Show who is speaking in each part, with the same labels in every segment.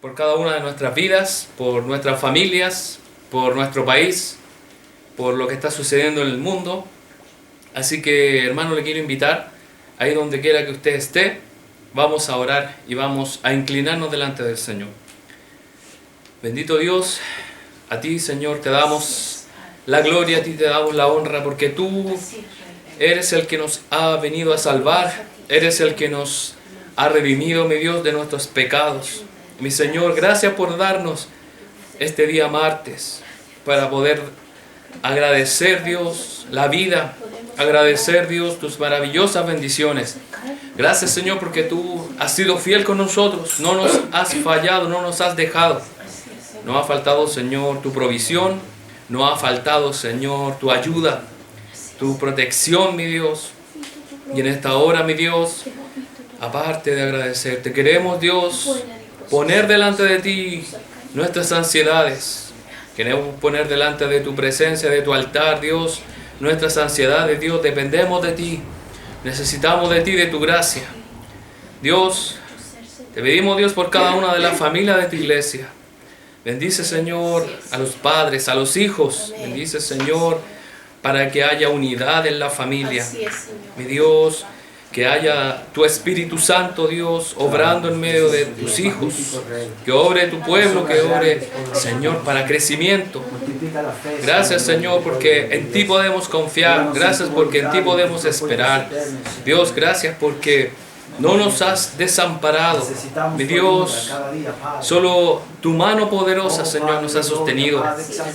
Speaker 1: por cada una de nuestras vidas, por nuestras familias, por nuestro país, por lo que está sucediendo en el mundo. Así que, hermano, le quiero invitar, ahí donde quiera que usted esté, vamos a orar y vamos a inclinarnos delante del Señor. Bendito Dios, a ti, Señor, te damos la gloria, a ti te damos la honra, porque tú eres el que nos ha venido a salvar, eres el que nos ha redimido, mi Dios, de nuestros pecados. Mi Señor, gracias por darnos este día martes para poder agradecer, Dios, la vida, agradecer, Dios, tus maravillosas bendiciones. Gracias, Señor, porque tú has sido fiel con nosotros, no nos has fallado, no nos has dejado. No ha faltado, Señor, tu provisión, no ha faltado, Señor, tu ayuda, tu protección, mi Dios. Y en esta hora, mi Dios, aparte de agradecerte, queremos, Dios, poner delante de ti nuestras ansiedades. Queremos poner delante de tu presencia, de tu altar, Dios, nuestras ansiedades, Dios, dependemos de ti, necesitamos de ti, de tu gracia. Dios, te pedimos, Dios, por cada una de las familias de tu iglesia. Bendice, Señor, a los padres, a los hijos. Bendice, Señor, para que haya unidad en la familia. Mi Dios, que haya tu Espíritu Santo, Dios, obrando en medio de tus hijos. Que obre tu pueblo, que obre, Señor, para crecimiento. Gracias, Señor, porque en ti podemos confiar. Gracias porque en ti podemos esperar. Dios, gracias porque no nos has desamparado, mi Dios, solo tu mano poderosa, Señor, nos ha sostenido.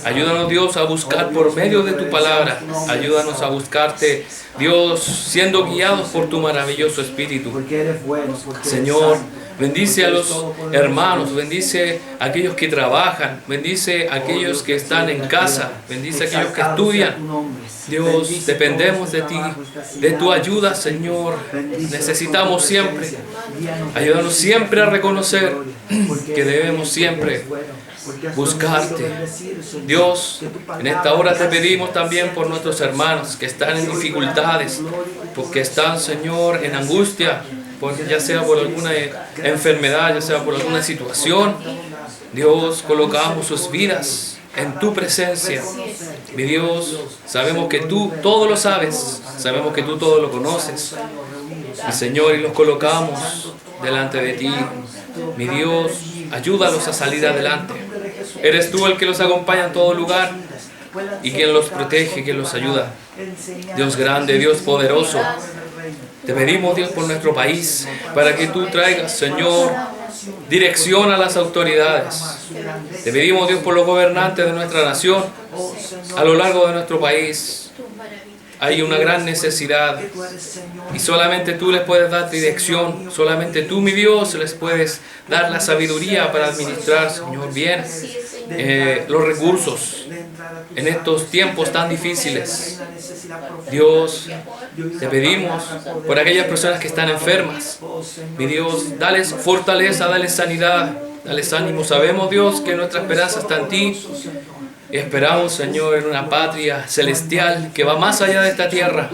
Speaker 1: Ayúdanos, Dios, a buscar por medio de tu palabra. Ayúdanos a buscarte, Dios, siendo guiados por tu maravilloso Espíritu. Señor, bendice a los hermanos, bendice a aquellos que trabajan, bendice a aquellos que están en casa, bendice a aquellos que estudian. Dios, dependemos de ti, de tu ayuda, Señor. Necesitamos siempre, ayúdanos siempre a reconocer que debemos siempre buscarte. Dios, en esta hora te pedimos también por nuestros hermanos que están en dificultades, porque están, Señor, en angustia, porque ya sea por alguna enfermedad, ya sea por alguna situación. Dios, colocamos sus vidas en tu presencia. Mi Dios, sabemos que tú todo lo sabes, sabemos que tú todo lo conoces. Mi Señor, y los colocamos delante de ti. Mi Dios, ayúdalos a salir adelante. Eres tú el que los acompaña en todo lugar y quien los protege, quien los ayuda. Dios grande, Dios poderoso, te pedimos, Dios, por nuestro país, para que tú traigas, Señor, dirección a las autoridades. Te pedimos, Dios, por los gobernantes de nuestra nación, a lo largo de nuestro país. Hay una gran necesidad y solamente tú les puedes dar dirección, solamente tú, mi Dios, les puedes dar la sabiduría para administrar, Señor, bien los recursos en estos tiempos tan difíciles. Dios, te pedimos por aquellas personas que están enfermas. Mi Dios, dales fortaleza, dales sanidad, dales ánimo. Sabemos, Dios, que nuestra esperanza está en ti. Y esperamos, Señor, en una patria celestial que va más allá de esta tierra.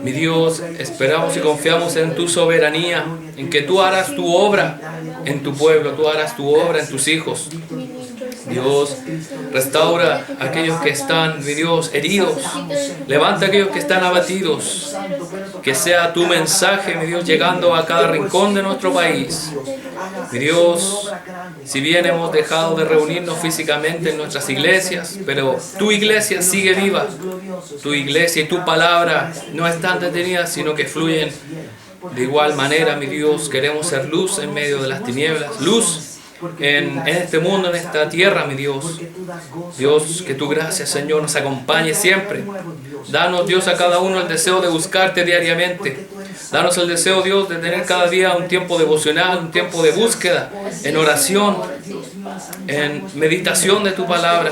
Speaker 1: Mi Dios, esperamos y confiamos en tu soberanía, en que tú harás tu obra en tu pueblo, tú harás tu obra en tus hijos. Dios, restaura a aquellos que están, mi Dios, heridos. Levanta a aquellos que están abatidos. Que sea tu mensaje, mi Dios, llegando a cada rincón de nuestro país. Mi Dios, si bien hemos dejado de reunirnos físicamente en nuestras iglesias, pero tu iglesia sigue viva. Tu iglesia y tu palabra no están detenidas, sino que fluyen de igual manera, mi Dios. Queremos ser luz en medio de las tinieblas, luz en este mundo, en esta tierra, mi Dios. Dios, que tu gracia, Señor, nos acompañe siempre. Danos, Dios, a cada uno el deseo de buscarte diariamente. Danos el deseo, Dios, de tener cada día un tiempo devocional, un tiempo de búsqueda, en oración, en meditación de tu palabra,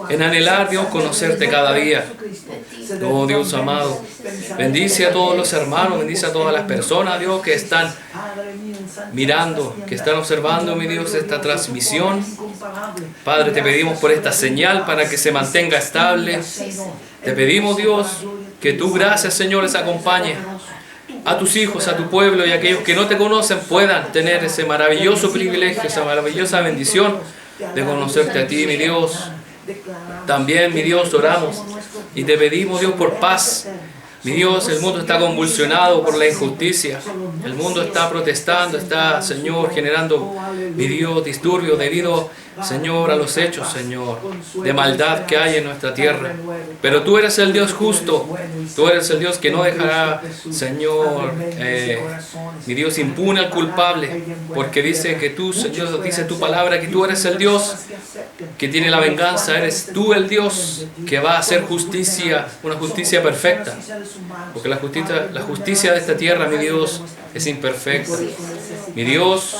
Speaker 1: en anhelar, Dios, conocerte cada día. Oh, Dios amado, bendice a todos los hermanos, bendice a todas las personas, Dios, que están mirando, que están observando, mi Dios, esta transmisión. Padre, te pedimos por esta señal para que se mantenga estable. Te pedimos, Dios, que tu gracia, Señor, les acompañe. a tus hijos, a tu pueblo y a aquellos que no te conocen puedan tener ese maravilloso privilegio, esa maravillosa bendición de conocerte a ti, mi Dios. También, mi Dios, oramos y te pedimos, Dios, por paz. Mi Dios, el mundo está convulsionado por la injusticia. El mundo está protestando, está, Señor, generando, mi Dios, disturbios debido, Señor, a los hechos, Señor, de maldad que hay en nuestra tierra. Pero tú eres el Dios justo. Tú eres el Dios que no dejará, Señor, mi Dios, impune al culpable. Porque dice que tú, Señor, dice tu palabra que tú eres el Dios que tiene la venganza. Eres tú el Dios que va a hacer justicia, una justicia perfecta. Porque la justicia de esta tierra, mi Dios, es imperfecta. Mi Dios,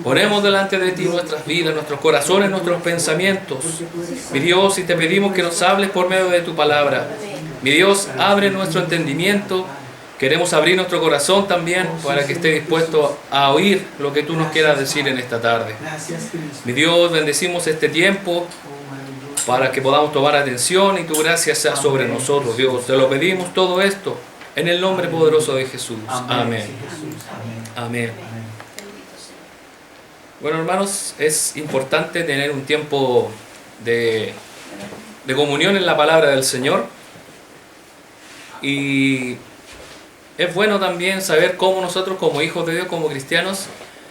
Speaker 1: ponemos delante de ti nuestras vidas, nuestros corazones, nuestros pensamientos. Mi Dios, y te pedimos que nos hables por medio de tu palabra. Mi Dios, abre nuestro entendimiento. Queremos abrir nuestro corazón también para que esté dispuesto a oír lo que tú nos quieras decir en esta tarde. Mi Dios, bendecimos este tiempo para que podamos tomar atención y tu gracia sea sobre nosotros, Dios. Te lo pedimos todo esto en el nombre poderoso de Jesús. Amén. Amén. Bueno, hermanos, es importante tener un tiempo de comunión en la palabra del Señor. Y es bueno también saber cómo nosotros como hijos de Dios, como cristianos,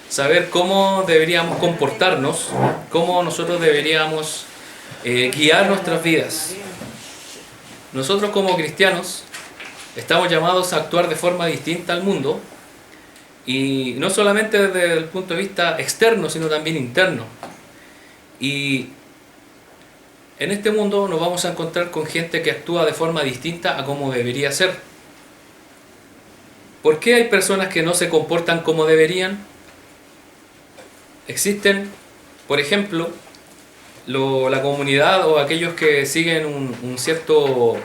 Speaker 1: saber cómo deberíamos comportarnos, cómo nosotros deberíamos guiar nuestras vidas. Nosotros como cristianos estamos llamados a actuar de forma distinta al mundo, y no solamente desde el punto de vista externo, sino también interno. Y en este mundo nos vamos a encontrar con gente que actúa de forma distinta a como debería ser. ¿Por qué hay personas que no se comportan como deberían? Existen, por ejemplo, la comunidad o aquellos que siguen un cierto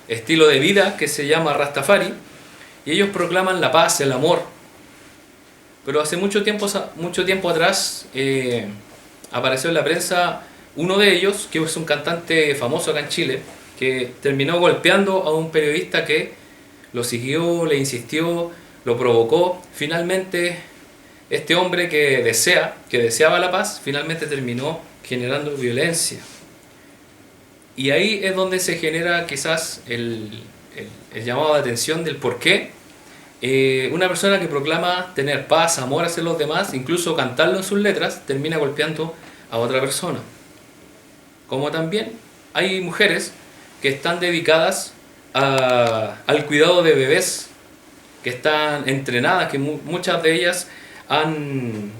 Speaker 1: estilo de vida que se llama Rastafari, y ellos proclaman la paz, el amor. Pero hace mucho tiempo atrás apareció en la prensa uno de ellos, que es un cantante famoso acá en Chile, que terminó golpeando a un periodista que lo siguió, le insistió, lo provocó. Finalmente, este hombre que deseaba la paz, finalmente terminó generando violencia. Y ahí es donde se genera quizás el llamado de atención del por qué una persona que proclama tener paz, amor hacia los demás, incluso cantarlo en sus letras, termina golpeando a otra persona. Como también hay mujeres que están dedicadas al cuidado de bebés, que están entrenadas, que muchas de ellas han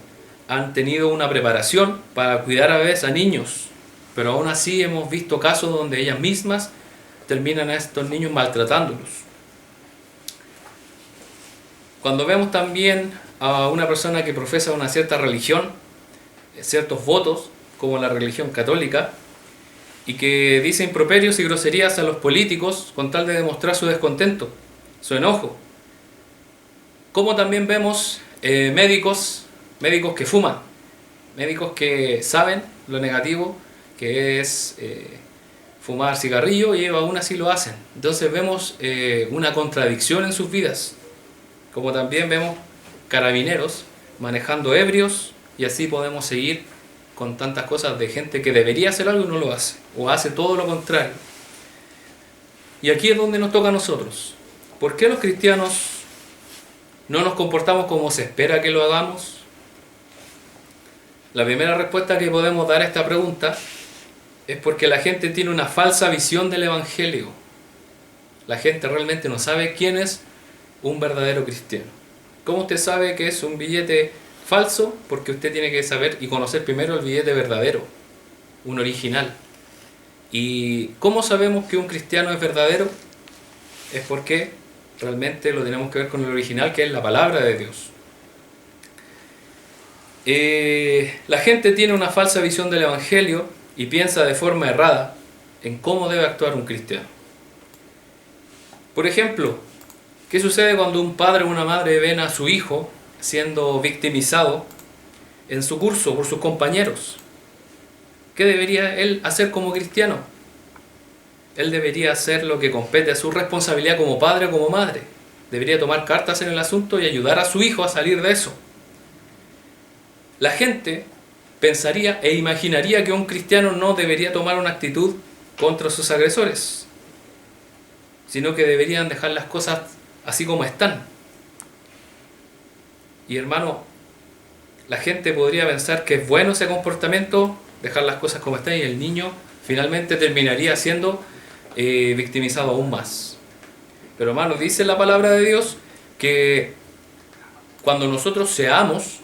Speaker 1: tenido una preparación para cuidar a bebés, a niños, pero aún así hemos visto casos donde ellas mismas terminan a estos niños maltratándolos. Cuando vemos también a una persona que profesa una cierta religión, ciertos votos, como la religión católica, y que dice improperios y groserías a los políticos con tal de demostrar su descontento, su enojo. Como también vemos médicos que fuman, médicos que saben lo negativo que es fumar cigarrillo, y aún así lo hacen. Entonces vemos una contradicción en sus vidas. Como también vemos carabineros manejando ebrios, y así podemos seguir con tantas cosas de gente que debería hacer algo y no lo hace, o hace todo lo contrario. Y aquí es donde nos toca a nosotros. ¿Por qué los cristianos no nos comportamos como se espera que lo hagamos? La primera respuesta que podemos dar a esta pregunta es porque la gente tiene una falsa visión del Evangelio. La gente realmente no sabe quién es un verdadero cristiano. ¿Cómo usted sabe que es un billete falso? Porque usted tiene que saber y conocer primero el billete verdadero, un original. ¿Y cómo sabemos que un cristiano es verdadero? Es porque realmente lo tenemos que ver con el original, que es la palabra de Dios. La gente tiene una falsa visión del Evangelio y piensa de forma errada en cómo debe actuar un cristiano. Por ejemplo, ¿qué sucede cuando un padre o una madre ven a su hijo siendo victimizado en su curso por sus compañeros? ¿Qué debería él hacer como cristiano? Él debería hacer lo que compete a su responsabilidad como padre o como madre. debería tomar cartas en el asunto y ayudar a su hijo a salir de eso. La gente pensaría e imaginaría que un cristiano no debería tomar una actitud contra sus agresores, sino que deberían dejar las cosas así como están. Y hermano, la gente podría pensar que es bueno ese comportamiento, dejar las cosas como están, y el niño finalmente terminaría siendo victimizado aún más. Pero hermano, dice la palabra de Dios que cuando nosotros seamos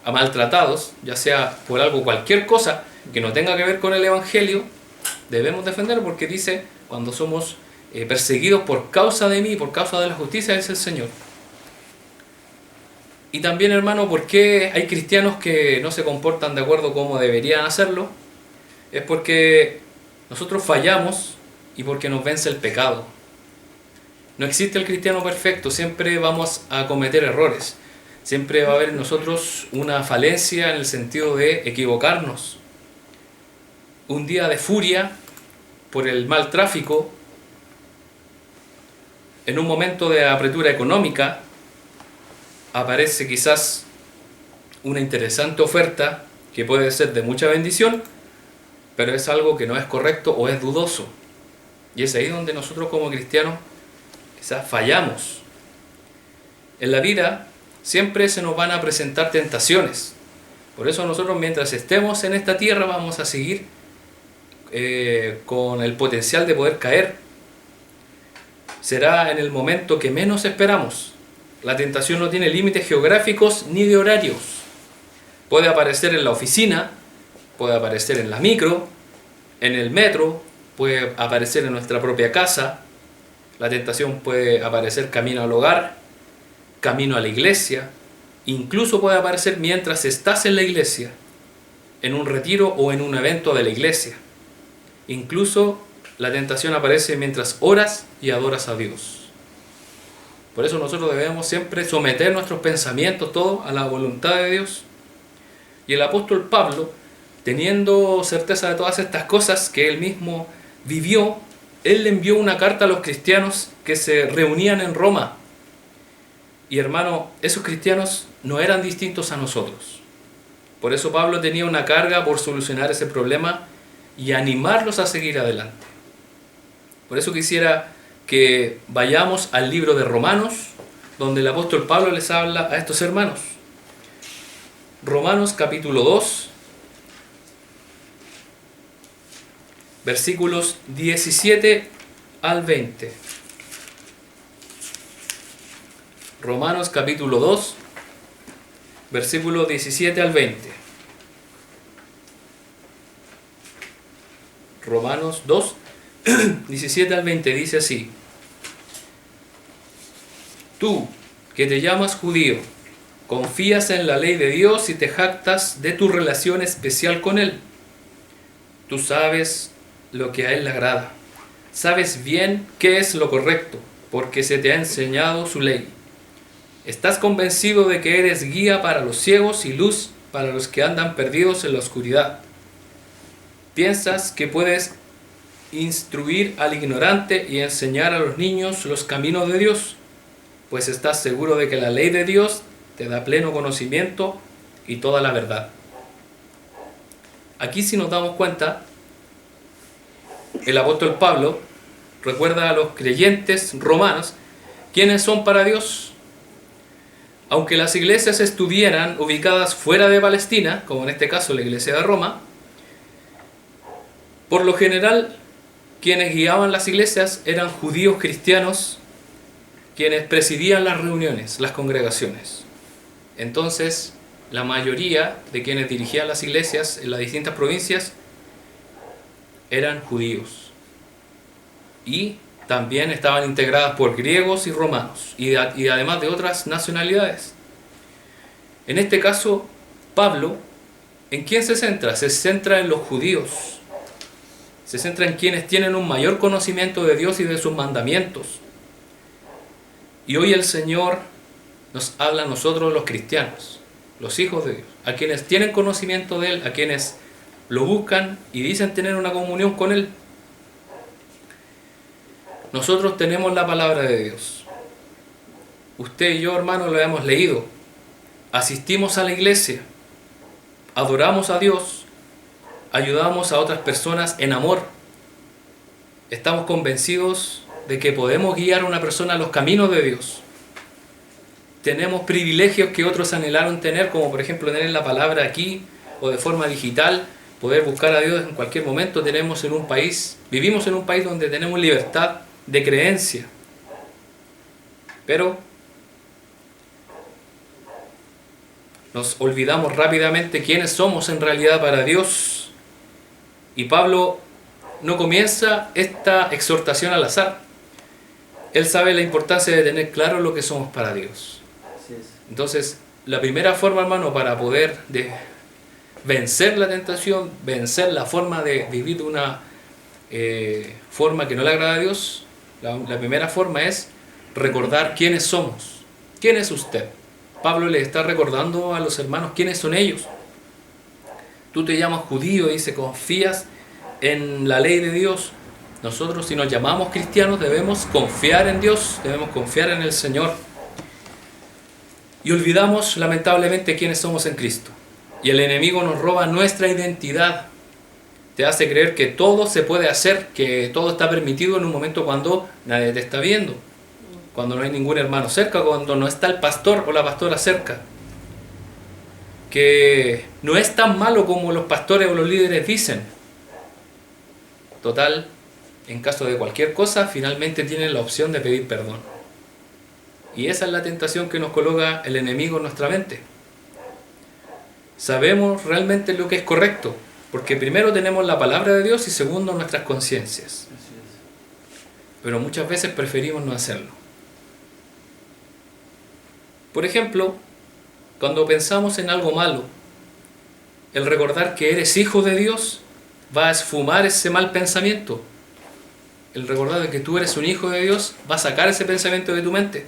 Speaker 1: maltratados, ya sea por algo, cualquier cosa que no tenga que ver con el Evangelio, debemos defenderlo, porque dice, cuando somos perseguidos por causa de mí, por causa de la justicia, es el Señor. Y también, hermano, ¿por qué hay cristianos que no se comportan de acuerdo como deberían hacerlo? Es porque nosotros fallamos y porque nos vence el pecado. No existe el cristiano perfecto, siempre vamos a cometer errores. Siempre va a haber en nosotros una falencia en el sentido de equivocarnos. Un día de furia por el mal tráfico, en un momento de apretura económica, aparece quizás una interesante oferta que puede ser de mucha bendición, pero es algo que no es correcto o es dudoso. Y es ahí donde nosotros como cristianos quizás fallamos. En la vida siempre se nos van a presentar tentaciones. Por eso nosotros, mientras estemos en esta tierra, vamos a seguir con el potencial de poder caer. Será en el momento que menos esperamos. La tentación no tiene límites geográficos ni de horarios. Puede aparecer en la oficina, puede aparecer en la micro, en el metro, puede aparecer en nuestra propia casa. La tentación puede aparecer camino al hogar, camino a la iglesia, incluso puede aparecer mientras estás en la iglesia, en un retiro o en un evento de la iglesia. Incluso la tentación aparece mientras oras y adoras a Dios. Por eso nosotros debemos siempre someter nuestros pensamientos, todo, a la voluntad de Dios. Y el apóstol Pablo, teniendo certeza de todas estas cosas que él mismo vivió, él le envió una carta a los cristianos que se reunían en Roma. Y hermano, esos cristianos no eran distintos a nosotros. Por eso Pablo tenía una carga por solucionar ese problema y animarlos a seguir adelante. Por eso quisiera que vayamos al libro de Romanos, donde el apóstol Pablo les habla a estos hermanos. Romanos capítulo 2, versículos 17 al 20. Romanos capítulo 2, versículos 17 al 20. Romanos 2, 17 al 20 dice así: Tú, que te llamas judío, confías en la ley de Dios y te jactas de tu relación especial con Él. Tú sabes lo que a Él le agrada. Sabes bien qué es lo correcto, porque se te ha enseñado su ley. Estás convencido de que eres guía para los ciegos y luz para los que andan perdidos en la oscuridad. Piensas que puedes instruir al ignorante y enseñar a los niños los caminos de Dios, pues estás seguro de que la ley de Dios te da pleno conocimiento y toda la verdad. Aquí, si nos damos cuenta, el apóstol Pablo recuerda a los creyentes romanos quiénes son para Dios. Aunque las iglesias estuvieran ubicadas fuera de Palestina, como en este caso la iglesia de Roma, por lo general quienes guiaban las iglesias eran judíos cristianos, quienes presidían las reuniones, las congregaciones. Entonces, la mayoría de quienes dirigían las iglesias en las distintas provincias eran judíos. Y también estaban integradas por griegos y romanos, y además de otras nacionalidades. En este caso, Pablo, ¿en quién se centra? Se centra en los judíos. Se centra en quienes tienen un mayor conocimiento de Dios y de sus mandamientos. Y hoy el Señor nos habla a nosotros, los cristianos, los hijos de Dios, a quienes tienen conocimiento de Él, a quienes lo buscan y dicen tener una comunión con Él. Nosotros tenemos la palabra de Dios. Usted y yo, hermano, lo hemos leído. Asistimos a la iglesia. Adoramos a Dios. Ayudamos a otras personas en amor. Estamos convencidos de que podemos guiar a una persona a los caminos de Dios. Tenemos privilegios que otros anhelaron tener, como por ejemplo tener la palabra aquí o de forma digital, poder buscar a Dios en cualquier momento. Vivimos en un país donde tenemos libertad de creencia. Pero nos olvidamos rápidamente quiénes somos en realidad para Dios. Y Pablo no comienza esta exhortación al azar. Él sabe la importancia de tener claro lo que somos para Dios. Entonces, la primera forma, hermano, para poder vencer la tentación, vencer la forma de vivir de una forma que no le agrada a Dios, la primera forma es recordar quiénes somos. ¿Quién es usted? Pablo le está recordando a los hermanos quiénes son ellos. Tú te llamas judío, dice, confías en la ley de Dios. Nosotros, si nos llamamos cristianos, debemos confiar en Dios, debemos confiar en el Señor. Y olvidamos, lamentablemente, quiénes somos en Cristo. Y el enemigo nos roba nuestra identidad. Te hace creer que todo se puede hacer, que todo está permitido en un momento cuando nadie te está viendo. Cuando no hay ningún hermano cerca, cuando no está el pastor o la pastora cerca. Que no es tan malo como los pastores o los líderes dicen. Total, en caso de cualquier cosa, finalmente tienen la opción de pedir perdón. Y esa es la tentación que nos coloca el enemigo en nuestra mente. Sabemos realmente lo que es correcto, porque primero tenemos la palabra de Dios y segundo nuestras conciencias. Pero muchas veces preferimos no hacerlo. Por ejemplo, cuando pensamos en algo malo, el recordar que eres hijo de Dios va a esfumar ese mal pensamiento. El recordar de que tú eres un hijo de Dios va a sacar ese pensamiento de tu mente.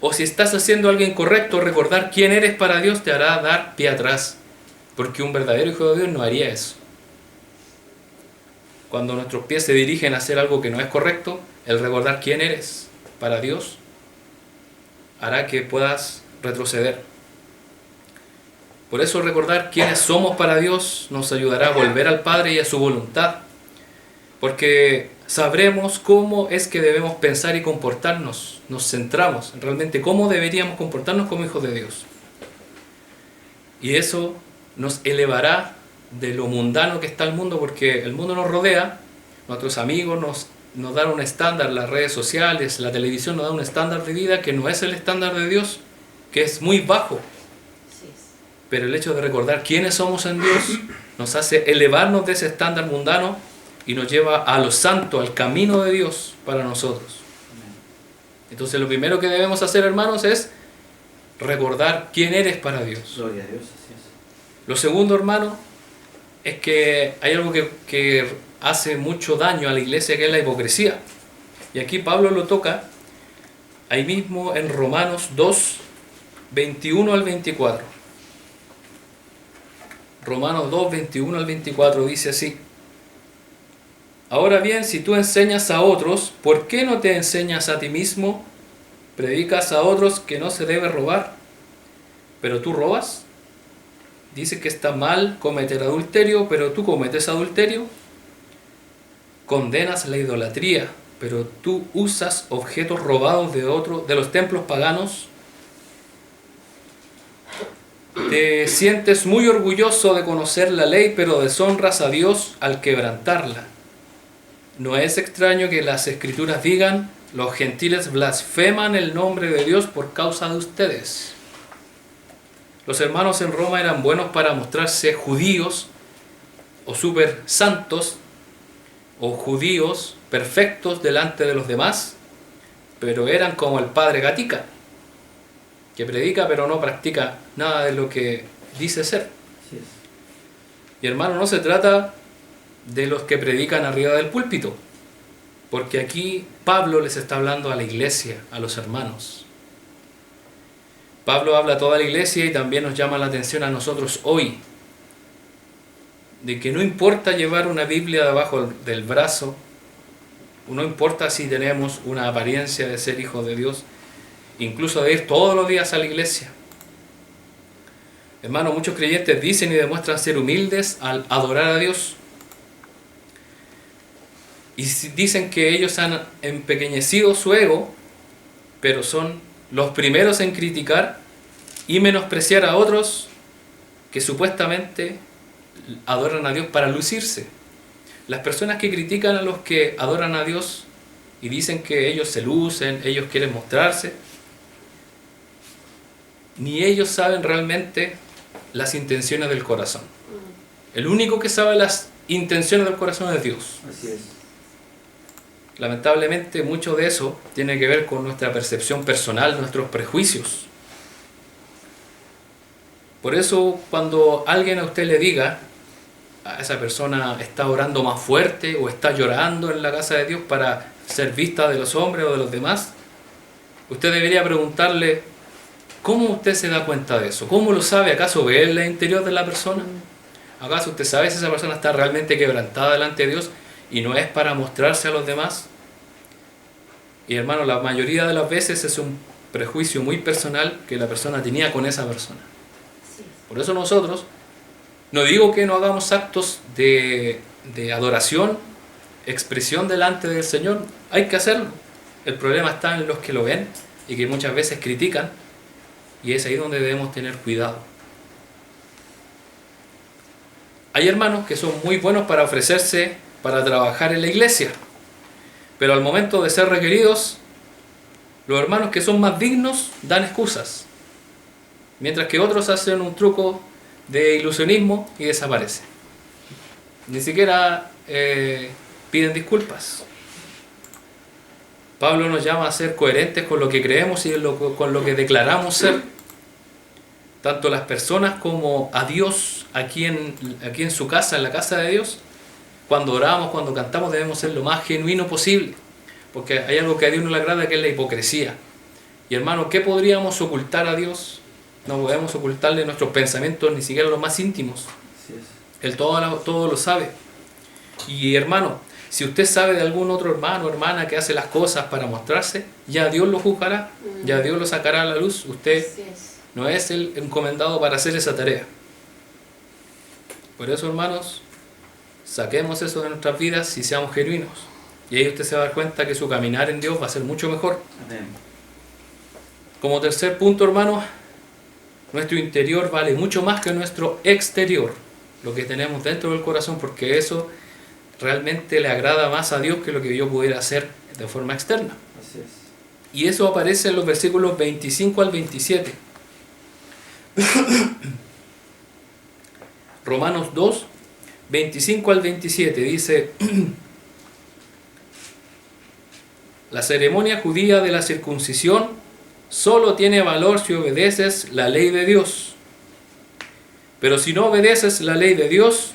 Speaker 1: O si estás haciendo algo incorrecto, recordar quién eres para Dios te hará dar pie atrás. Porque un verdadero hijo de Dios no haría eso. Cuando nuestros pies se dirigen a hacer algo que no es correcto, el recordar quién eres para Dios hará que puedas retroceder. Por eso recordar quiénes somos para Dios nos ayudará a volver al Padre y a su voluntad. Porque sabremos cómo es que debemos pensar y comportarnos. Nos centramos en realmente cómo deberíamos comportarnos como hijos de Dios. Y eso nos elevará de lo mundano que está el mundo, porque el mundo nos rodea, nuestros amigos nos dan un estándar, las redes sociales, la televisión nos da un estándar de vida que no es el estándar de Dios, que es muy bajo. Pero el hecho de recordar quiénes somos en Dios nos hace elevarnos de ese estándar mundano y nos lleva a lo santo, al camino de Dios para nosotros. Entonces lo primero que debemos hacer, hermanos, es recordar quién eres para Dios.
Speaker 2: Gloria a Dios, así es.
Speaker 1: Lo segundo, hermano, es que hay algo que hace mucho daño a la iglesia, que es la hipocresía. Y aquí Pablo lo toca ahí mismo en Romanos 2, 21 al 24. Romanos 2, 21 al 24 dice así: Ahora bien, si tú enseñas a otros, ¿por qué no te enseñas a ti mismo? Predicas a otros que no se debe robar, pero tú robas. Dice que está mal cometer adulterio, pero tú cometes adulterio. Condenas la idolatría, pero tú usas objetos robados de los templos paganos. Te sientes muy orgulloso de conocer la ley, pero deshonras a Dios al quebrantarla. No es extraño que las escrituras digan: los gentiles blasfeman el nombre de Dios por causa de ustedes. Los hermanos en Roma eran buenos para mostrarse judíos o súper santos o judíos perfectos delante de los demás, pero eran como el padre Gatica, que predica pero no practica nada de lo que dice ser.
Speaker 2: Así es.
Speaker 1: Y hermano, no se trata de los que predican arriba del púlpito, porque aquí Pablo les está hablando a la iglesia, a los hermanos. Pablo habla a toda la iglesia y también nos llama la atención a nosotros hoy, de que no importa llevar una Biblia debajo del brazo No importa si tenemos una apariencia de ser hijos de Dios, incluso de ir todos los días a la iglesia. Hermanos, muchos creyentes dicen y demuestran ser humildes al adorar a Dios. Y dicen que ellos han empequeñecido su ego, pero son los primeros en criticar y menospreciar a otros que supuestamente adoran a Dios para lucirse. Las personas que critican a los que adoran a Dios y dicen que ellos se lucen, ellos quieren mostrarse, ni ellos saben realmente las intenciones del corazón. El único que sabe las intenciones del corazón es Dios.
Speaker 2: Así es.
Speaker 1: Lamentablemente mucho de eso tiene que ver con nuestra percepción personal, nuestros prejuicios. Por eso cuando alguien a usted le diga, a esa persona está orando más fuerte o está llorando en la casa de Dios para ser vista de los hombres o de los demás, usted debería preguntarle, ¿cómo usted se da cuenta de eso? ¿Cómo lo sabe? ¿Acaso ve el interior de la persona? ¿Acaso usted sabe si esa persona está realmente quebrantada delante de Dios y no es para mostrarse a los demás? Y hermano, la mayoría de las veces es un prejuicio muy personal que la persona tenía con esa persona. Por eso nosotros, no digo que no hagamos actos de adoración, expresión delante del Señor, hay que hacerlo. El problema está en los que lo ven y que muchas veces critican, y es ahí donde debemos tener cuidado. Hay hermanos que son muy buenos para ofrecerse para trabajar en la iglesia, pero al momento de ser requeridos, los hermanos que son más dignos dan excusas, mientras que otros hacen un truco de ilusionismo y desaparecen. Ni siquiera piden disculpas. Pablo nos llama a ser coherentes con lo que creemos y con lo que declaramos ser. Tanto las personas como a Dios aquí en su casa, en la casa de Dios. Cuando oramos, cuando cantamos, debemos ser lo más genuino posible. Porque hay algo que a Dios no le agrada, que es la hipocresía. Y hermano, ¿qué podríamos ocultar a Dios? No podemos ocultarle nuestros pensamientos, ni siquiera los más íntimos.
Speaker 2: Así es.
Speaker 1: Él todo lo sabe. Y hermano, si usted sabe de algún otro hermano o hermana que hace las cosas para mostrarse, ya Dios lo juzgará, ya Dios lo sacará a la luz. Usted no es el encomendado para hacer esa tarea. Por eso, hermanos, saquemos eso de nuestras vidas y seamos genuinos. Y ahí usted se va a dar cuenta que su caminar en Dios va a ser mucho mejor.
Speaker 2: Amén.
Speaker 1: Como tercer punto, hermanos, nuestro interior vale mucho más que nuestro exterior, lo que tenemos dentro del corazón, porque eso realmente le agrada más a Dios que lo que yo pudiera hacer de forma externa.
Speaker 2: Así es.
Speaker 1: Y eso aparece en los versículos 25 al 27. Romanos 2, 25 al 27 dice: la ceremonia judía de la circuncisión solo tiene valor si obedeces la ley de Dios. Pero si no obedeces la ley de Dios,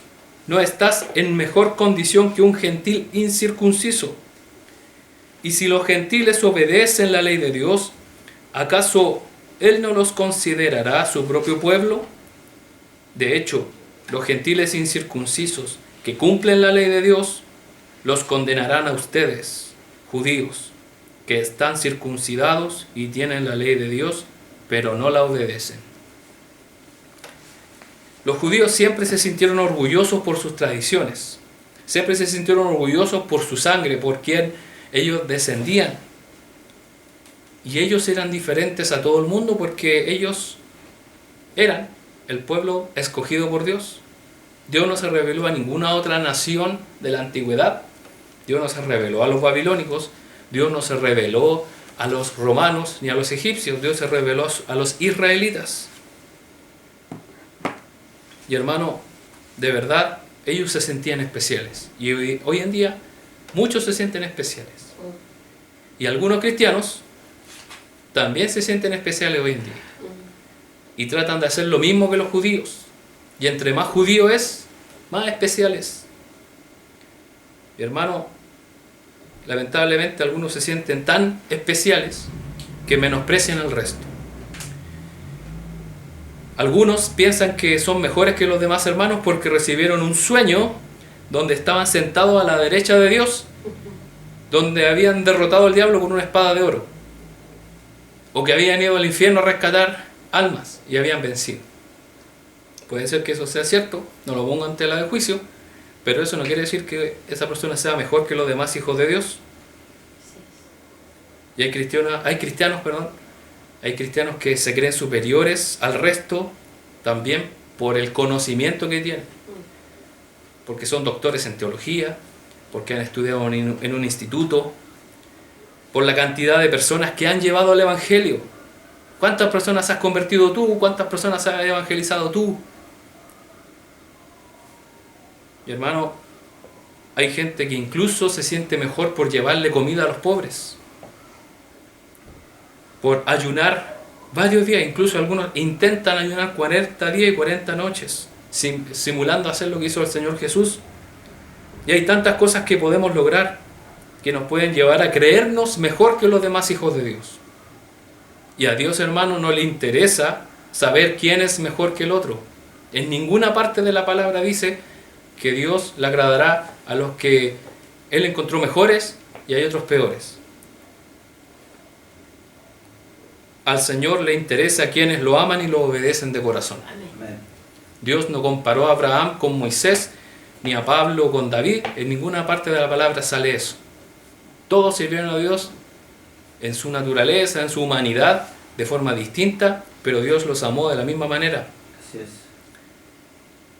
Speaker 1: no estás en mejor condición que un gentil incircunciso. Y si los gentiles obedecen la ley de Dios, ¿acaso Él no los considerará su propio pueblo? De hecho, los gentiles incircuncisos que cumplen la ley de Dios, los condenarán a ustedes, judíos, que están circuncidados y tienen la ley de Dios, pero no la obedecen. Los judíos siempre se sintieron orgullosos por sus tradiciones, siempre se sintieron orgullosos por su sangre, por quien ellos descendían. Y ellos eran diferentes a todo el mundo porque ellos eran el pueblo escogido por Dios. Dios no se reveló a ninguna otra nación de la antigüedad. Dios no se reveló a los babilónicos, Dios no se reveló a los romanos ni a los egipcios, Dios se reveló a los israelitas. Y hermano, de verdad, ellos se sentían especiales. Y hoy en día, muchos se sienten especiales. Y algunos cristianos también se sienten especiales hoy en día. Y tratan de hacer lo mismo que los judíos. Y entre más judío es, más especial es. Y hermano, lamentablemente algunos se sienten tan especiales que menosprecian al resto. Algunos piensan que son mejores que los demás hermanos porque recibieron un sueño donde estaban sentados a la derecha de Dios donde habían derrotado al diablo con una espada de oro, o que habían ido al infierno a rescatar almas y habían vencido. Puede ser que eso sea cierto, no lo pongo ante la de juicio, pero eso no quiere decir que esa persona sea mejor que los demás hijos de Dios. Y hay cristianos que se creen superiores al resto también por el conocimiento que tienen, porque son doctores en teología, porque han estudiado en un instituto, por la cantidad de personas que han llevado el Evangelio. ¿Cuántas personas has convertido tú? ¿Cuántas personas has evangelizado tú? Mi hermano, hay gente que incluso se siente mejor por llevarle comida a los pobres, por ayunar varios días, incluso algunos intentan ayunar 40 días y 40 noches, simulando hacer lo que hizo el Señor Jesús. Y hay tantas cosas que podemos lograr que nos pueden llevar a creernos mejor que los demás hijos de Dios. Y a Dios, hermano, no le interesa saber quién es mejor que el otro. En ninguna parte de la palabra dice que Dios le agradará a los que Él encontró mejores y hay otros peores. Al Señor le interesa a quienes lo aman y lo obedecen de corazón.
Speaker 2: Amén.
Speaker 1: Dios no comparó a Abraham con Moisés, ni a Pablo con David. En ninguna parte de la palabra sale eso. Todos sirvieron a Dios en su naturaleza, en su humanidad, de forma distinta, pero Dios los amó de la misma manera.
Speaker 2: Así es.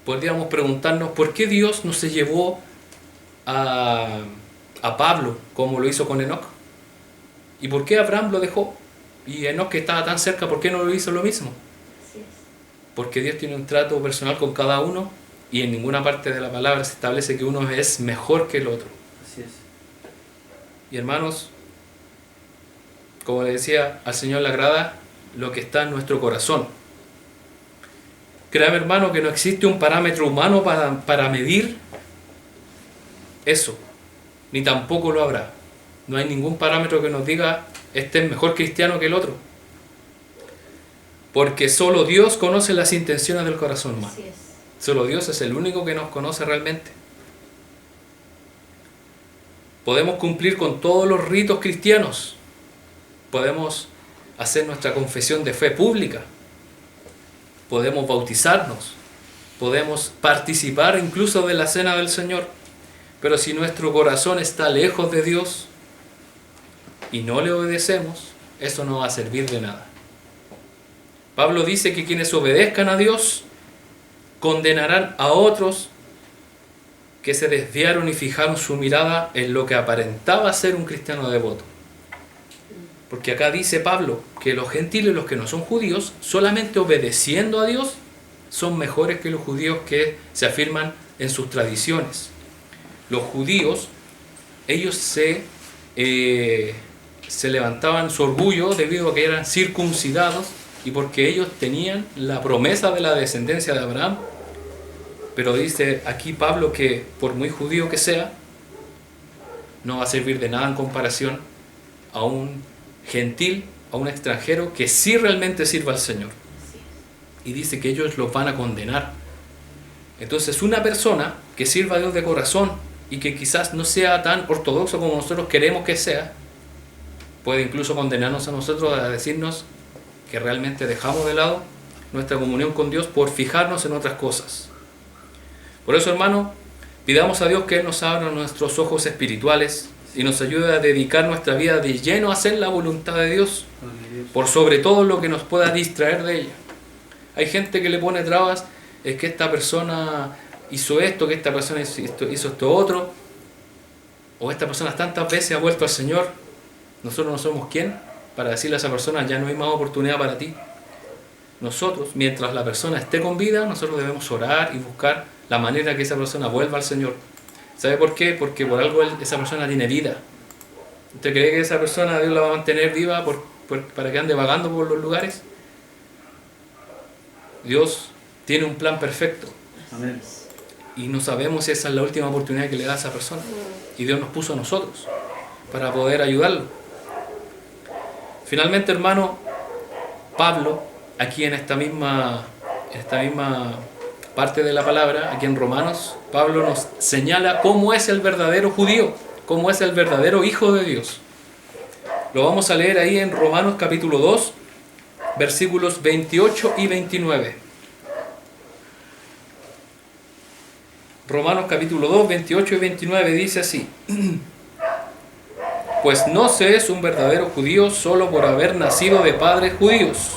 Speaker 1: Podríamos preguntarnos por qué Dios no se llevó a Pablo como lo hizo con Enoc. ¿Y por qué Abraham lo dejó? Y Enoc, que estaba tan cerca, ¿por qué no lo hizo lo mismo?
Speaker 3: Así es.
Speaker 1: Porque Dios tiene un trato personal con cada uno y en ninguna parte de la palabra se establece que uno es mejor que el otro.
Speaker 2: Así es.
Speaker 1: Y hermanos, como le decía, al Señor le agrada lo que está en nuestro corazón. Créame, hermano, que no existe un parámetro humano para medir eso, ni tampoco lo habrá. No hay ningún parámetro que nos diga este es mejor cristiano que el otro, porque solo Dios conoce las intenciones del corazón humano.
Speaker 3: Así es.
Speaker 1: Solo Dios es el único que nos conoce realmente. Podemos cumplir con todos los ritos cristianos, podemos hacer nuestra confesión de fe pública, podemos bautizarnos, podemos participar incluso de la cena del Señor, pero si nuestro corazón está lejos de Dios y no le obedecemos, eso no va a servir de nada. Pablo dice que quienes obedezcan a Dios condenarán a otros que se desviaron y fijaron su mirada en lo que aparentaba ser un cristiano devoto. Porque acá dice Pablo que los gentiles, los que no son judíos, solamente obedeciendo a Dios, son mejores que los judíos que se afirman en sus tradiciones. Los judíos, ellos se levantaban su orgullo debido a que eran circuncidados y porque ellos tenían la promesa de la descendencia de Abraham. Pero dice aquí Pablo que por muy judío que sea, no va a servir de nada en comparación a un gentil, a un extranjero que sí realmente sirva al Señor. Y dice que ellos los van a condenar. Entonces una persona que sirva a Dios de corazón y que quizás no sea tan ortodoxo como nosotros queremos que sea, puede incluso condenarnos a nosotros, a decirnos que realmente dejamos de lado nuestra comunión con Dios por fijarnos en otras cosas. Por eso, hermano, pidamos a Dios que Él nos abra nuestros ojos espirituales y nos ayude a dedicar nuestra vida de lleno a hacer la voluntad de Dios, por sobre todo lo que nos pueda distraer de ella. Hay gente que le pone trabas, es que esta persona hizo esto, que esta persona hizo esto otro, o esta persona tantas veces ha vuelto al Señor. Nosotros no somos quién para decirle a esa persona ya no hay más oportunidad para ti. Nosotros, mientras la persona esté con vida, nosotros debemos orar y buscar la manera que esa persona vuelva al Señor. ¿Sabe por qué? Porque por algo esa persona tiene vida. ¿Usted cree que esa persona Dios la va a mantener viva para que ande vagando por los lugares? Dios tiene un plan perfecto.
Speaker 2: Amén.
Speaker 1: Y no sabemos si esa es la última oportunidad que le da a esa persona. Y Dios nos puso a nosotros para poder ayudarlo. Finalmente, hermano, Pablo, aquí en esta misma parte de la palabra, aquí en Romanos, Pablo nos señala cómo es el verdadero judío, cómo es el verdadero Hijo de Dios. Lo vamos a leer ahí en Romanos capítulo 2, versículos 28 y 29. Romanos capítulo 2, 28 y 29 dice así: Pues no se es un verdadero judío solo por haber nacido de padres judíos,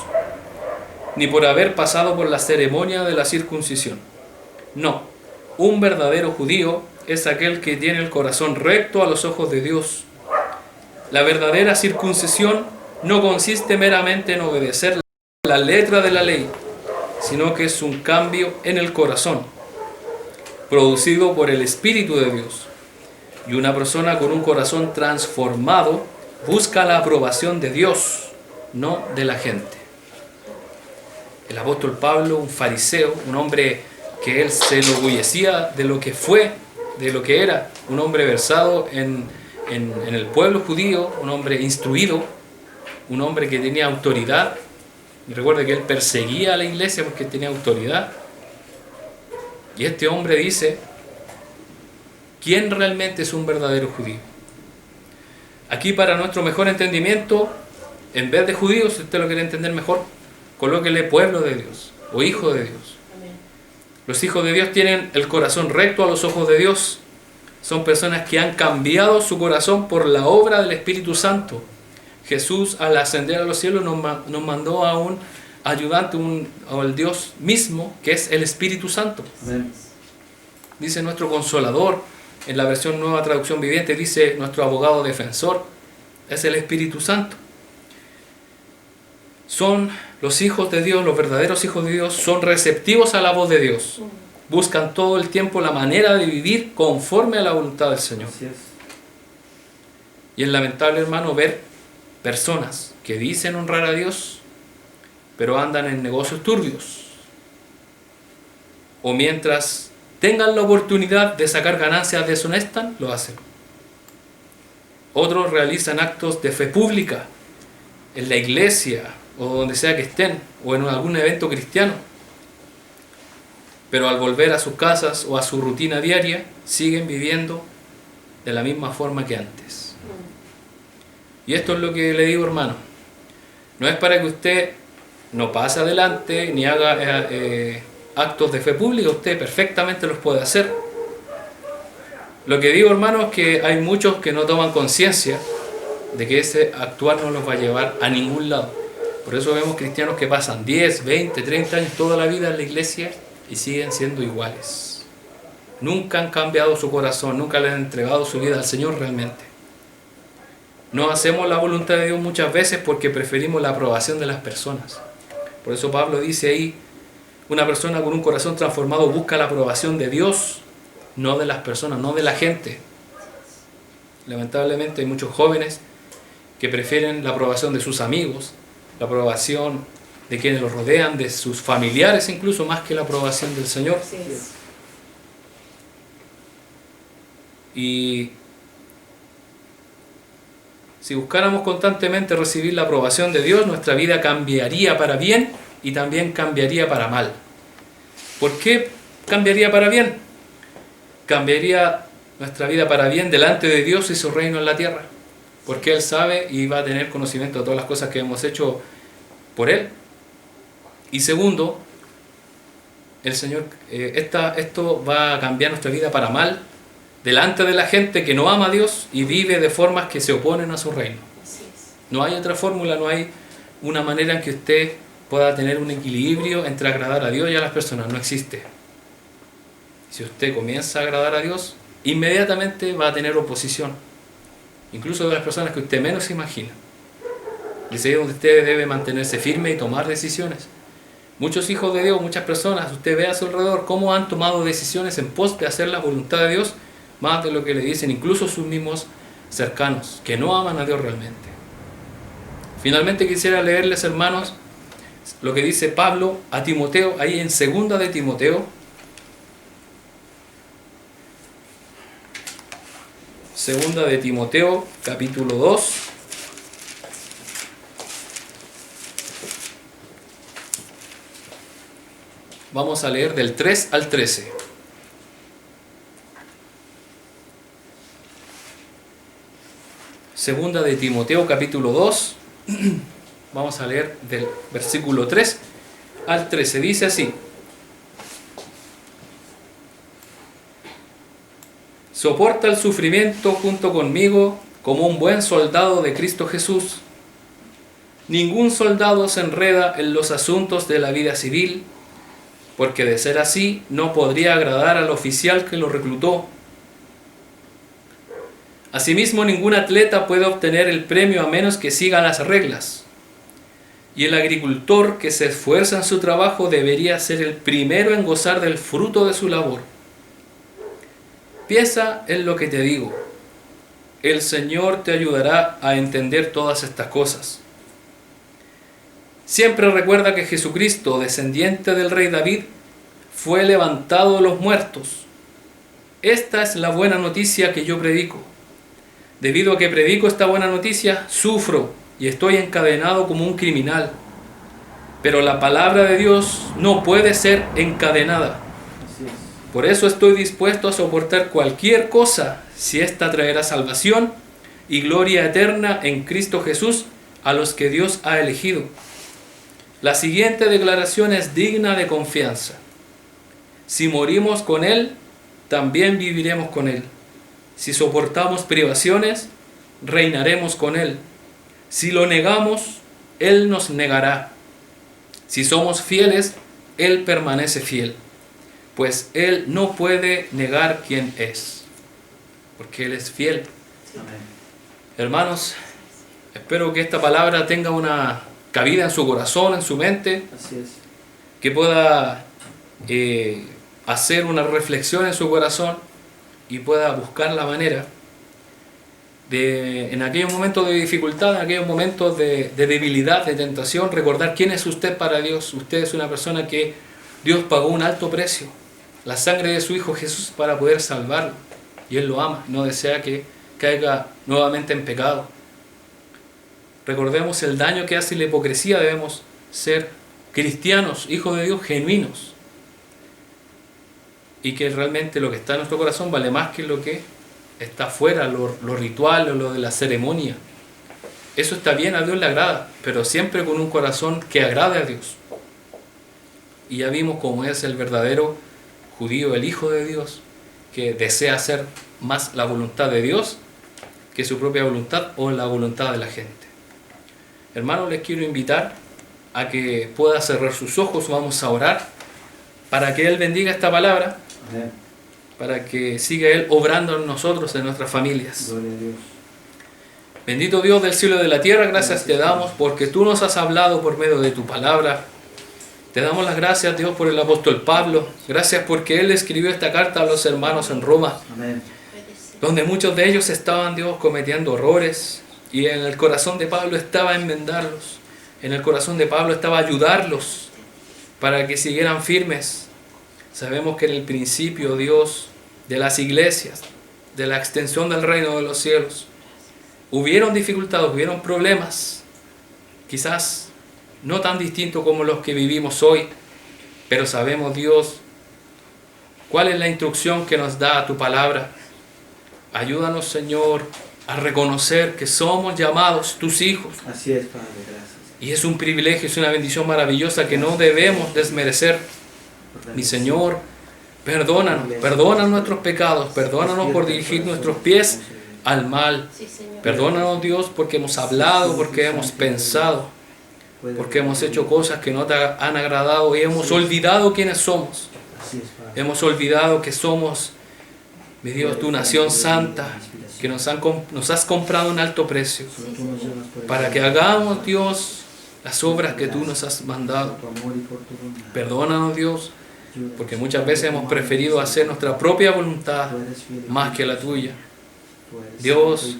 Speaker 1: ni por haber pasado por la ceremonia de la circuncisión. No, un verdadero judío es aquel que tiene el corazón recto a los ojos de Dios. La verdadera circuncisión no consiste meramente en obedecer la letra de la ley, sino que es un cambio en el corazón, producido por el Espíritu de Dios. Y una persona con un corazón transformado busca la aprobación de Dios, no de la gente. El apóstol Pablo, un fariseo, un hombre que él se enorgullecía de lo que fue, de lo que era, un hombre versado en el pueblo judío, un hombre instruido, un hombre que tenía autoridad. Y recuerda que él perseguía a la iglesia porque tenía autoridad. Y este hombre dice: ¿quién realmente es un verdadero judío? Aquí, para nuestro mejor entendimiento, en vez de judíos, si usted lo quiere entender mejor, colóquele pueblo de Dios o hijo de Dios. Amén. Los hijos de Dios tienen el corazón recto a los ojos de Dios. Son personas que han cambiado su corazón por la obra del Espíritu Santo. Jesús, al ascender a los cielos, nos mandó a un ayudante, al Dios mismo, que es el Espíritu Santo. Amén. Dice nuestro Consolador, en la versión Nueva Traducción Viviente, dice nuestro abogado defensor, es el Espíritu Santo. Son los hijos de Dios, los verdaderos hijos de Dios, son receptivos a la voz de Dios. Buscan todo el tiempo la manera de vivir conforme a la voluntad del Señor. Y es lamentable, hermano, ver personas que dicen honrar a Dios, pero andan en negocios turbios. O mientras tengan la oportunidad de sacar ganancias deshonestas, lo hacen. Otros realizan actos de fe pública en la iglesia o donde sea que estén, o en algún evento cristiano. Pero al volver a sus casas o a su rutina diaria, siguen viviendo de la misma forma que antes. Y esto es lo que le digo, hermano. No es para que usted no pase adelante ni haga actos de fe pública, usted perfectamente los puede hacer. Lo que digo, hermano, es que hay muchos que no toman conciencia de que ese actuar no los va a llevar a ningún lado. Por eso vemos cristianos que pasan 10, 20, 30 años, toda la vida en la iglesia y siguen siendo iguales. Nunca han cambiado su corazón, nunca le han entregado su vida al Señor realmente. No hacemos la voluntad de Dios muchas veces porque preferimos la aprobación de las personas. Por eso Pablo dice ahí: una persona con un corazón transformado busca la aprobación de Dios, no de las personas, no de la gente. Lamentablemente hay muchos jóvenes que prefieren la aprobación de sus amigos, la aprobación de quienes los rodean, de sus familiares incluso, más que la aprobación del Señor. Sí. Y si buscáramos constantemente recibir la aprobación de Dios, nuestra vida cambiaría para bien y también cambiaría para mal. ¿Por qué cambiaría para bien? Cambiaría nuestra vida para bien delante de Dios y su reino en la tierra, porque Él sabe y va a tener conocimiento de todas las cosas que hemos hecho por Él. Y segundo, el Señor, esto va a cambiar nuestra vida para mal delante de la gente que no ama a Dios y vive de formas que se oponen a su reino. No hay otra fórmula, no hay una manera en que usted pueda tener un equilibrio entre agradar a Dios y a las personas. No existe. Si usted comienza a agradar a Dios, inmediatamente va a tener oposición, incluso de las personas que usted menos imagina. Y es ahí donde usted debe mantenerse firme y tomar decisiones. Muchos hijos de Dios, muchas personas, usted ve a su alrededor cómo han tomado decisiones en pos de hacer la voluntad de Dios, más de lo que le dicen incluso sus mismos cercanos, que no aman a Dios realmente. Finalmente quisiera leerles, hermanos, lo que dice Pablo a Timoteo, ahí en 2 de Timoteo. 2 de Timoteo, capítulo 2. Vamos a leer del 3 al 13. Segunda de Timoteo capítulo 2, vamos a leer del versículo 3 al 13, dice así: soporta el sufrimiento junto conmigo como un buen soldado de Cristo Jesús. Ningún soldado se enreda en los asuntos de la vida civil, porque de ser así no podría agradar al oficial que lo reclutó. Asimismo, ningún atleta puede obtener el premio a menos que siga las reglas. Y el agricultor que se esfuerza en su trabajo debería ser el primero en gozar del fruto de su labor. Piensa en lo que te digo. El Señor te ayudará a entender todas estas cosas. Siempre recuerda que Jesucristo, descendiente del rey David, fue levantado de los muertos. Esta es la buena noticia que yo predico. Debido a que predico esta buena noticia, sufro y estoy encadenado como un criminal. Pero la palabra de Dios no puede ser encadenada. Por eso estoy dispuesto a soportar cualquier cosa, si ésta traerá salvación y gloria eterna en Cristo Jesús a los que Dios ha elegido. La siguiente declaración es digna de confianza. Si morimos con Él, también viviremos con Él. Si soportamos privaciones, reinaremos con Él. Si lo negamos, Él nos negará. Si somos fieles, Él permanece fiel, pues Él no puede negar quién es, porque Él es fiel. Amén. Hermanos, espero que esta palabra tenga una cabida en su corazón, en su mente. Así es. Que pueda hacer una reflexión en su corazón y pueda buscar la manera de, en aquellos momentos de dificultad, en aquellos momentos de debilidad, de tentación, recordar quién es usted para Dios. Usted es una persona que Dios pagó un alto precio, la sangre de su Hijo Jesús, para poder salvarlo. Y Él lo ama, no desea que caiga nuevamente en pecado. Recordemos el daño que hace la hipocresía. Debemos ser cristianos, hijos de Dios, genuinos. Y que realmente lo que está en nuestro corazón vale más que lo que está afuera, lo ritual o lo de la ceremonia. Eso está bien, a Dios le agrada, pero siempre con un corazón que agrade a Dios. Y ya vimos cómo es el verdadero judío, el Hijo de Dios, que desea hacer más la voluntad de Dios que su propia voluntad o la voluntad de la gente. Hermanos, les quiero invitar a que pueda cerrar sus ojos. Vamos a orar para que Él bendiga esta palabra. Amén. Para que siga Él obrando en nosotros, en nuestras familias.
Speaker 2: Gloria a Dios.
Speaker 1: Bendito Dios del cielo y de la tierra, gracias te damos porque tú nos has hablado por medio de tu palabra. Te damos las gracias, Dios, por el apóstol Pablo. Gracias porque él escribió esta carta a los hermanos en Roma.
Speaker 2: Amén.
Speaker 1: Donde muchos de ellos estaban, Dios, cometiendo errores. Y en el corazón de Pablo estaba enmendarlos. En el corazón de Pablo estaba ayudarlos para que siguieran firmes. Sabemos que en el principio, Dios, de las iglesias, de la extensión del reino de los cielos, hubieron dificultades, hubieron problemas, quizás no tan distintos como los que vivimos hoy, pero sabemos, Dios, cuál es la instrucción que nos da tu palabra. Ayúdanos, Señor, a reconocer que somos llamados tus hijos.
Speaker 2: Así es, Padre, gracias.
Speaker 1: Y es un privilegio, es una bendición maravillosa que no debemos desmerecer. Mi Señor, perdónanos nuestros pecados, perdónanos por dirigir nuestros pies al mal. Perdónanos, Dios, porque hemos hablado, porque hemos pensado, porque hemos hecho cosas que no te han agradado y hemos olvidado quiénes somos. Hemos olvidado que somos, mi Dios, tu nación santa, que nos has comprado un alto precio, para que hagamos, Dios, las obras que tú nos has mandado. Perdónanos, Dios, porque muchas veces hemos preferido hacer nuestra propia voluntad más que la tuya. Dios,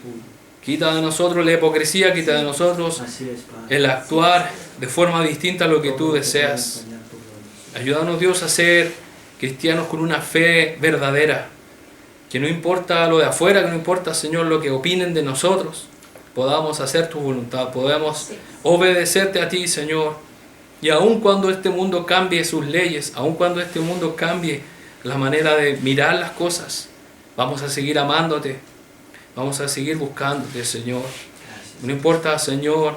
Speaker 1: quita de nosotros la hipocresía, quita de nosotros el actuar de forma distinta a lo que tú deseas. Ayúdanos, Dios, a ser cristianos con una fe verdadera, que no importa lo de afuera, que no importa, Señor, lo que opinen de nosotros, podamos hacer tu voluntad, podamos obedecerte a ti, Señor. Y aun cuando este mundo cambie sus leyes, aun cuando este mundo cambie la manera de mirar las cosas, vamos a seguir amándote, Vamos a seguir buscándote, Señor.
Speaker 2: Gracias.
Speaker 1: No importa, Señor,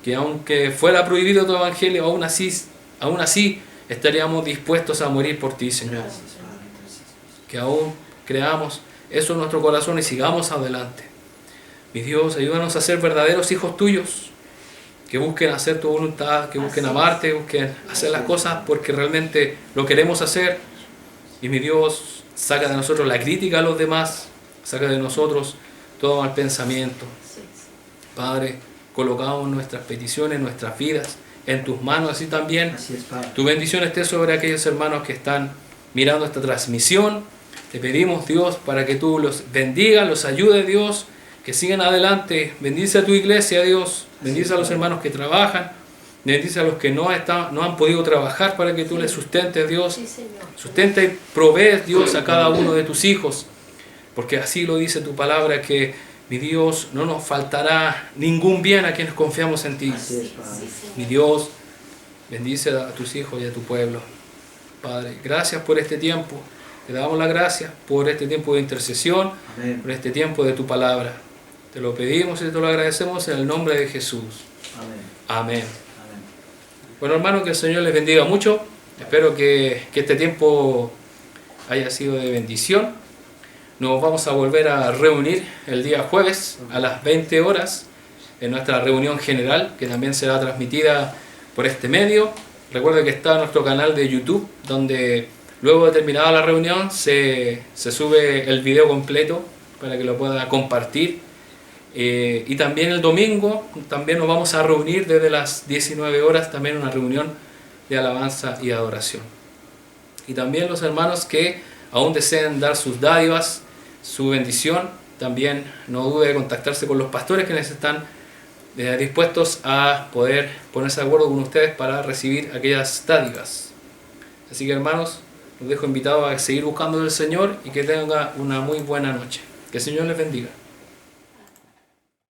Speaker 1: que aunque fuera prohibido tu evangelio, aún así estaríamos dispuestos a morir por ti, Señor.
Speaker 2: Gracias, Padre. Gracias.
Speaker 1: Que aún creamos eso en nuestro corazón y sigamos adelante. Mi Dios, ayúdanos a ser verdaderos hijos tuyos, que busquen hacer tu voluntad, que busquen amarte, busquen hacer las cosas porque realmente lo queremos hacer. Y mi Dios, saca de nosotros la crítica a los demás, saca de nosotros todo mal pensamiento. Padre, colocamos nuestras peticiones, nuestras vidas en tus manos, así también
Speaker 2: Así es, Padre.
Speaker 1: tu bendición esté sobre aquellos hermanos que están mirando esta transmisión. Te pedimos, Dios, para que tú los bendigas, los ayudes, Dios, que sigan adelante. Bendice a tu iglesia, Dios. Bendice a los hermanos que trabajan. Bendice a los que no han podido trabajar para que tú les sustentes, Dios. Sustenta y provees, Dios, a cada uno de tus hijos. Porque así lo dice tu palabra, que mi Dios, no nos faltará ningún bien a quienes confiamos en ti.
Speaker 2: Así es, Padre.
Speaker 1: Mi Dios, bendice a tus hijos y a tu pueblo. Padre, gracias por este tiempo. Te damos las gracias por este tiempo de intercesión,
Speaker 2: Amén.
Speaker 1: por este tiempo de tu palabra. Te lo pedimos y te lo agradecemos en el nombre de Jesús.
Speaker 2: Amén.
Speaker 1: Amén.
Speaker 2: Amén.
Speaker 1: Bueno, hermanos, que el Señor les bendiga mucho. Espero que este tiempo haya sido de bendición. Nos vamos a volver a reunir el día jueves a las 20 horas en nuestra reunión general, que también será transmitida por este medio. Recuerden que está nuestro canal de YouTube, donde luego de terminada la reunión se sube el video completo para que lo pueda compartir. Y también el domingo también nos vamos a reunir desde las 19 horas, también una reunión de alabanza y adoración. Y también los hermanos que aún deseen dar sus dádivas, su bendición, también no dude de contactarse con los pastores que están dispuestos a poder ponerse de acuerdo con ustedes para recibir aquellas dádivas. Así que, hermanos, los dejo invitados a seguir buscando del Señor y que tengan una muy buena noche. Que el Señor les bendiga.